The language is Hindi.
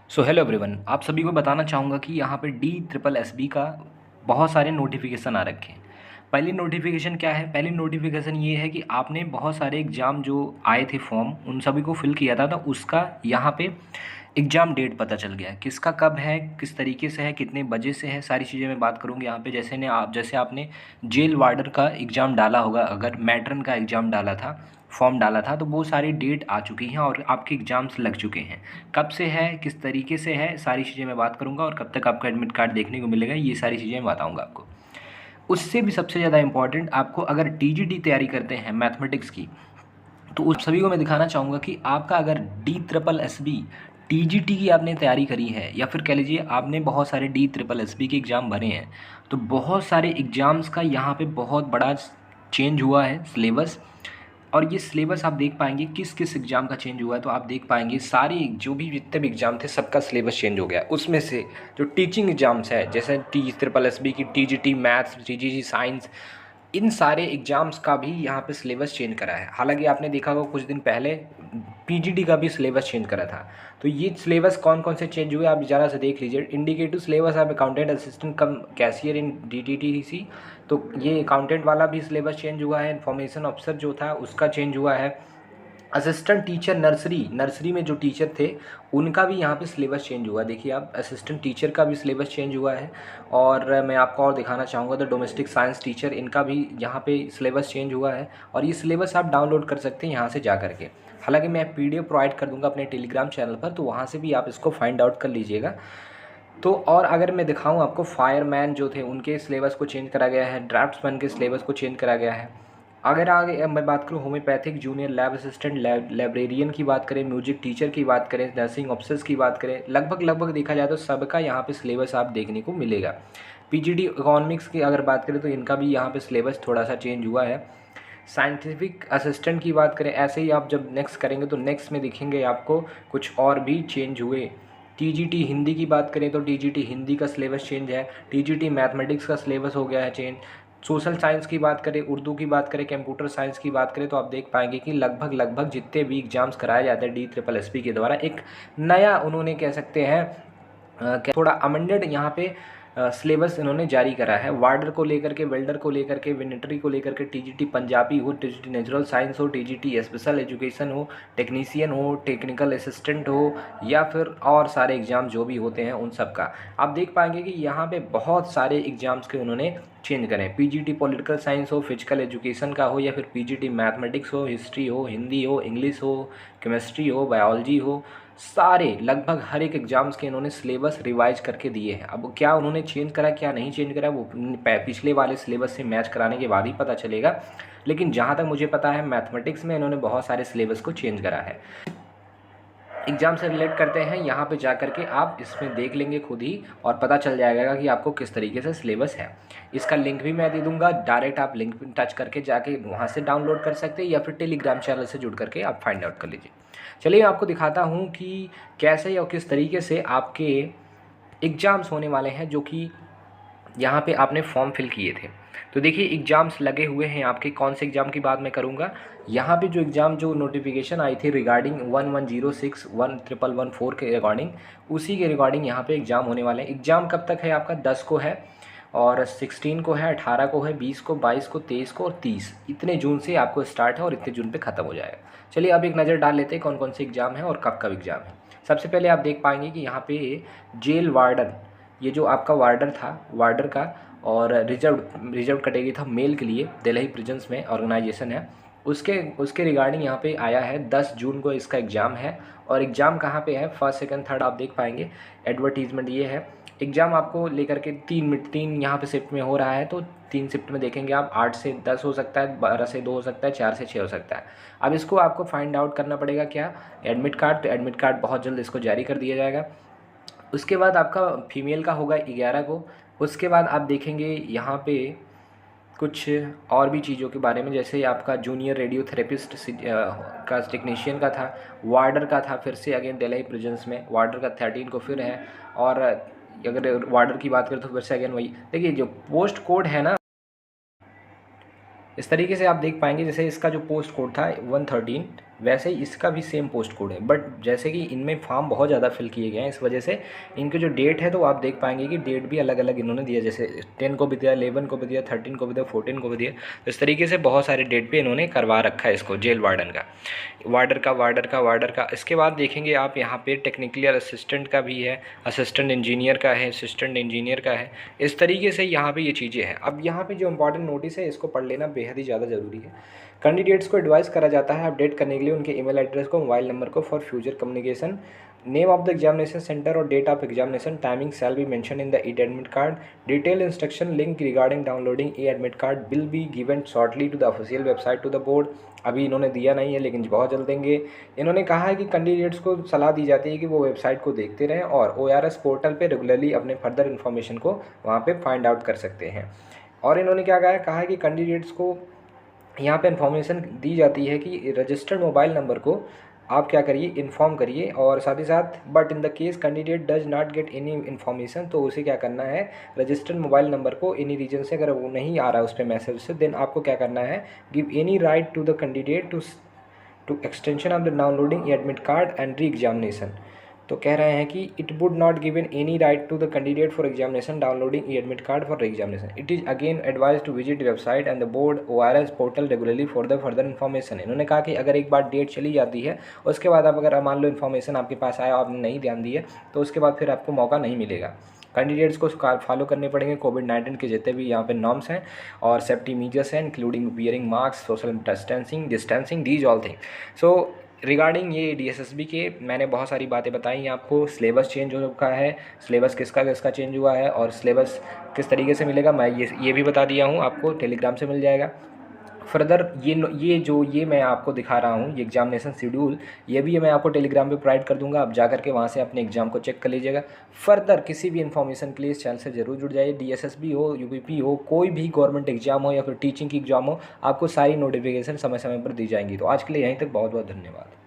सो हेलो एवरीवन, आप सभी को बताना चाहूँगा कि यहाँ पे डी ट्रिपल एस बी का बहुत सारे नोटिफिकेशन आ रखे हैं। पहली नोटिफिकेशन क्या है? पहली नोटिफिकेशन ये है कि आपने बहुत सारे एग्ज़ाम जो आए थे फॉर्म, उन सभी को फिल किया था, तो उसका यहाँ पे एग्ज़ाम डेट पता चल गया है। किसका कब है, किस तरीके से है, कितने बजे से है, सारी चीज़ें मैं बात करूँगी यहाँ पे। जैसे आपने जेल वार्डर का एग्ज़ाम डाला होगा, अगर मैट्रन का एग्ज़ाम डाला था, फॉर्म डाला था, तो वो सारी डेट आ चुकी हैं और आपके एग्ज़ाम्स लग चुके हैं। कब से है, किस तरीके से है, सारी चीज़ें मैं बात करूँगा और कब तक आपका एडमिट कार्ड देखने को मिलेगा, ये सारी चीज़ें मैं बताऊँगा आपको। उससे भी सबसे ज़्यादा इम्पॉर्टेंट, आपको अगर टीजीटी तैयारी करते हैं मैथमेटिक्स की, तो उस सभी को मैं दिखाना चाहूँगा कि आपका अगर D triple S B TGT की आपने तैयारी करी है, या फिर कह लीजिए आपने बहुत सारे डी ट्रिपल एस बी के एग्ज़ाम भरे हैं, तो बहुत सारे एग्ज़ाम्स का यहाँ पे बहुत बड़ा चेंज हुआ है सिलेबस। और ये सिलेबस आप देख पाएंगे किस किस एग्ज़ाम का चेंज हुआ है, तो आप देख पाएंगे सारे जो भी जितने भी एग्ज़ाम थे सबका सिलेबस चेंज हो गया। उसमें से जो टीचिंग एग्ज़ाम्स है, जैसे टी ट्रिपल एस बी की टीजीटी मैथ्स, टीजीटी साइंस, इन सारे एग्ज़ाम्स का भी यहाँ पे सिलेबस चेंज करा है। हालांकि आपने देखा होगा कुछ दिन पहले पीजीटी का भी सिलेबस चेंज करा था। तो ये सिलेबस कौन कौन से चेंज हुए आप ज़रा से देख लीजिए। Indicative syllabus of accountant assistant cum cashier in DTTC, तो ये अकाउंटेंट वाला भी सिलेबस चेंज हुआ है। इन्फॉर्मेशन ऑफिसर जो था उसका चेंज हुआ है। असिस्टेंट टीचर नर्सरी में जो टीचर थे उनका भी यहाँ पे सिलेबस चेंज हुआ है। देखिए आप, असिस्टेंट टीचर का भी सिलेबस चेंज हुआ है। और मैं आपको और दिखाना चाहूँगा तो डोमेस्टिक साइंस टीचर, इनका भी यहाँ पे सिलेबस चेंज हुआ है। और ये सिलेबस आप डाउनलोड कर सकते हैं यहाँ से जा करके। हालांकि मैं पीडीएफ प्रोवाइड कर दूँगा अपने टेलीग्राम चैनल पर, तो वहाँ से भी आप इसको फाइंड आउट कर लीजिएगा। तो और अगर मैं दिखाऊँ आपको, फायरमैन जो थे उनके सिलेबस को चेंज करा गया है, ड्राफ्ट्समैन के सिलेबस को चेंज करा गया है। अगर आगे मैं बात करूँ homeopathic junior lab assistant, librarian की बात करें, म्यूजिक टीचर की बात करें, नर्सिंग ऑफिसर्स की बात करें, लगभग देखा जाए तो सबका यहाँ पे सिलेबस आप देखने को मिलेगा। पीजीडी इकोनॉमिक्स की अगर बात करें तो इनका भी यहाँ पे सिलेबस थोड़ा सा चेंज हुआ है। साइंटिफिक असिस्टेंट की बात करें, ऐसे ही आप जब नेक्स्ट करेंगे तो नेक्स्ट में दिखेंगे आपको कुछ और भी चेंज हुए। टीजीटी हिंदी की बात करें तो टीजीटी हिंदी का सिलेबस चेंज है। टीजीटी मैथमेटिक्स का सिलेबस हो गया है चेंज। सोशल साइंस की बात करें, उर्दू की बात करें, कंप्यूटर साइंस की बात करें, तो आप देख पाएंगे कि लगभग जितने भी एग्जाम्स कराए जाते हैं डी ट्रिपल एस पी के द्वारा, एक नया उन्होंने कह सकते हैं थोड़ा अमेंडेड यहाँ पे सिलेबस इन्होंने जारी करा है। वार्डर को लेकर के, वेल्डर को लेकर के, वेनेटरी को लेकर के, टीजीटी पंजाबी हो, टीजीटी नेचुरल साइंस हो, टीजीटी स्पेशल एजुकेशन हो, टेक्नीशियन हो, टेक्निकल असिस्टेंट हो, या फिर और सारे एग्ज़ाम जो भी होते हैं उन सब का आप देख पाएंगे कि यहाँ पे बहुत सारे एग्ज़ाम्स के उन्होंने चेंज करें। पीजीटी पॉलिटिकल साइंस हो, फिजिकल एजुकेशन का हो, या फिर पीजीटी मैथमेटिक्स हो, हिस्ट्री हो, हिंदी हो, इंग्लिश हो, केमिस्ट्री हो, बायोलॉजी हो, सारे लगभग हर एक एग्ज़ाम्स के इन्होंने सिलेबस रिवाइज करके दिए हैं। अब क्या उन्होंने चेंज करा, क्या नहीं चेंज करा, वो पिछले वाले सिलेबस से मैच कराने के बाद ही पता चलेगा। लेकिन जहाँ तक मुझे पता है मैथमेटिक्स में इन्होंने बहुत सारे सिलेबस को चेंज करा है। एग्ज़ाम से रिलेट करते हैं, यहाँ पे जा कर के आप इसमें देख लेंगे खुद ही और पता चल जाएगा कि आपको किस तरीके से सिलेबस है। इसका लिंक भी मैं दे दूँगा, डायरेक्ट आप लिंक पे टच करके जाके वहाँ से डाउनलोड कर सकते हैं, या फिर टेलीग्राम चैनल से जुड़ करके आप फाइंड आउट कर लीजिए। चलिए मैं आपको दिखाता हूँ कि कैसे और किस तरीके से आपके एग्ज़ाम्स होने वाले हैं, जो कि यहाँ पे आपने फॉर्म फिल किए थे। तो देखिए एग्ज़ाम्स लगे हुए हैं आपके। कौन से एग्ज़ाम की बात मैं करूँगा, यहाँ पे जो एग्ज़ाम जो नोटिफिकेशन आई थी रिगार्डिंग 1106 1114 के रिगार्डिंग, उसी के रिगार्डिंग यहाँ पे एग्ज़ाम होने वाले हैं। एग्ज़ाम कब तक है आपका? 10 को है, और 16 को है, 18 को है, 20 को, 22 को, 23 को और 30, इतने जून से आपको स्टार्ट है और इतने जून पे ख़त्म हो जाएगा। चलिए अब एक नज़र डाल लेते हैं कौन कौन से एग्ज़ाम हैं और कब कब एग्ज़ाम है। सबसे पहले आप देख पाएंगे कि यहाँ पे जेल वार्डन, ये जो आपका वार्डर था, वार्डर का, और रिजर्व कैटेगरी था मेल के लिए, दिल्ली प्रिजन्स में ऑर्गेनाइजेशन है, उसके उसके रिगार्डिंग यहाँ पे आया है। 10 जून को इसका एग्ज़ाम है। और एग्ज़ाम कहाँ पे है? फर्स्ट सेकंड थर्ड आप देख पाएंगे, एडवर्टीजमेंट ये है। एग्ज़ाम आपको लेकर के 3 यहाँ पे शिफ्ट में हो रहा है, तो 3 शिफ्ट में देखेंगे आप, 8 से 10 हो सकता है, 12 से 2 हो सकता है, 4 से 6 हो सकता है। अब इसको आपको फाइंड आउट करना पड़ेगा क्या? Admit card. तो एडमिट कार्ड बहुत जल्द इसको जारी कर दिया जाएगा। उसके बाद आपका फीमेल का होगा 11 को। उसके बाद आप देखेंगे यहाँ पे कुछ और भी चीज़ों के बारे में, जैसे आपका जूनियर रेडियोथेरेपिस्ट का टेक्नीशियन का था, वार्डर का था, फिर से अगेन दिल्ली प्रिजन्स में वार्डर का 13 को फिर है। और अगर वार्डर की बात करें तो फिर से अगेन वही। देखिए जो पोस्ट कोड है ना, इस तरीके से आप देख पाएंगे, जैसे इसका जो पोस्ट कोड था 113, वैसे ही इसका भी सेम पोस्ट कोड है, बट जैसे कि इनमें फॉर्म बहुत ज़्यादा फिल किए गए हैं, इस वजह से इनके जो डेट है तो आप देख पाएंगे कि डेट भी अलग अलग इन्होंने दिया, जैसे 10 को भी दिया, 11 को भी दिया, 13 को भी दिया, 14 को भी दिया। तो इस तरीके से बहुत सारे डेट पे इन्होंने करवा रखा है इसको, जेल वार्डन का, वार्डर का। इसके बाद देखेंगे आप यहाँ पे टेक्निकल असिस्टेंट का भी है, असिस्टेंट इंजीनियर का है, असिस्टेंट इंजीनियर का है। इस तरीके से यहाँ पे ये चीज़ें हैं। अब यहाँ पे जो इंपॉर्टेंट नोटिस है इसको पढ़ लेना बेहद ही ज़्यादा ज़रूरी है। कैंडिडेट्स को एडवाइस करा जाता है अपडेट करने के लिए उनके ईमेल एड्रेस को, मोबाइल नंबर को for future communication. Name of the examination centre और date of examination timing shall be mention in the e admit card. Detail instruction link regarding downloading e admit card will be given shortly to the official website to the board. अभी इन्होंने दिया नहीं है लेकिन बहुत जल्द देंगे। इन्होंने कहा है कि कैंडिडेट्स को सलाह दी जाती है कि वो वेबसाइट को देखते रहें और ORS पोर्टल पे रेगुलरली अपने फर्दर इन्फॉर्मेशन को वहाँ पे फाइंड आउट कर सकते हैं। और इन्होंने क्या कहा है कि कैंडिडेट्स को यहाँ पे इन्फॉर्मेशन दी जाती है कि रजिस्टर्ड मोबाइल नंबर को आप क्या करिए, इन्फॉर्म करिए। और साथ ही साथ but in the case candidate does not get any information, तो उसे क्या करना है, रजिस्टर्ड मोबाइल नंबर को एनी रीजन से अगर वो नहीं आ रहा है उस पर मैसेज से, देन आपको क्या करना है, give any right to the candidate to extension of the downloading admit card and re examination. तो कह रहे हैं कि it would not given any right to the candidate for examination downloading e admit card for examination. It is again advise to visit website and the board ORS portal regularly for the further information. इन्होंने कहा कि अगर एक बार डेट चली जाती है उसके बाद आप अगर मान लो इन्फॉर्मेशन आपके पास आया आपने नहीं ध्यान दी है तो उसके बाद फिर आपको मौका नहीं मिलेगा। कैंडिडेट्स को फॉलो करने पड़ेंगे कोविड-19 के जितने भी यहाँ पे नॉर्म्स हैं और सेफ्टी मेजर्स हैं, including wearing mask, social distancing these all thing. So regarding ये DSSB के मैंने बहुत सारी बातें बताई आपको। सिलेबस चेंज हो चुका है, सिलेबस किसका किसका चेंज हुआ है और सिलेबस किस तरीके से मिलेगा मैं ये भी बता दिया हूँ, आपको टेलीग्राम से मिल जाएगा। फर्दर ये मैं आपको दिखा रहा हूँ, ये एग्जामिनेशन शेड्यूल, ये भी मैं आपको टेलीग्राम पे प्रोवाइड कर दूंगा। आप जा करके वहाँ से अपने एग्जाम को चेक कर लीजिएगा। फर्दर किसी भी इन्फॉर्मेशन के लिए इस चैनल से ज़रूर जुड़ जाइए। DSSB हो, UPP हो, कोई भी गवर्नमेंट एग्जाम हो या फिर टीचिंग की एग्जाम हो, आपको सारी नोटिफिकेशन समय समय पर दी जाएंगी। तो आज के लिए यहीं तक, बहुत बहुत धन्यवाद।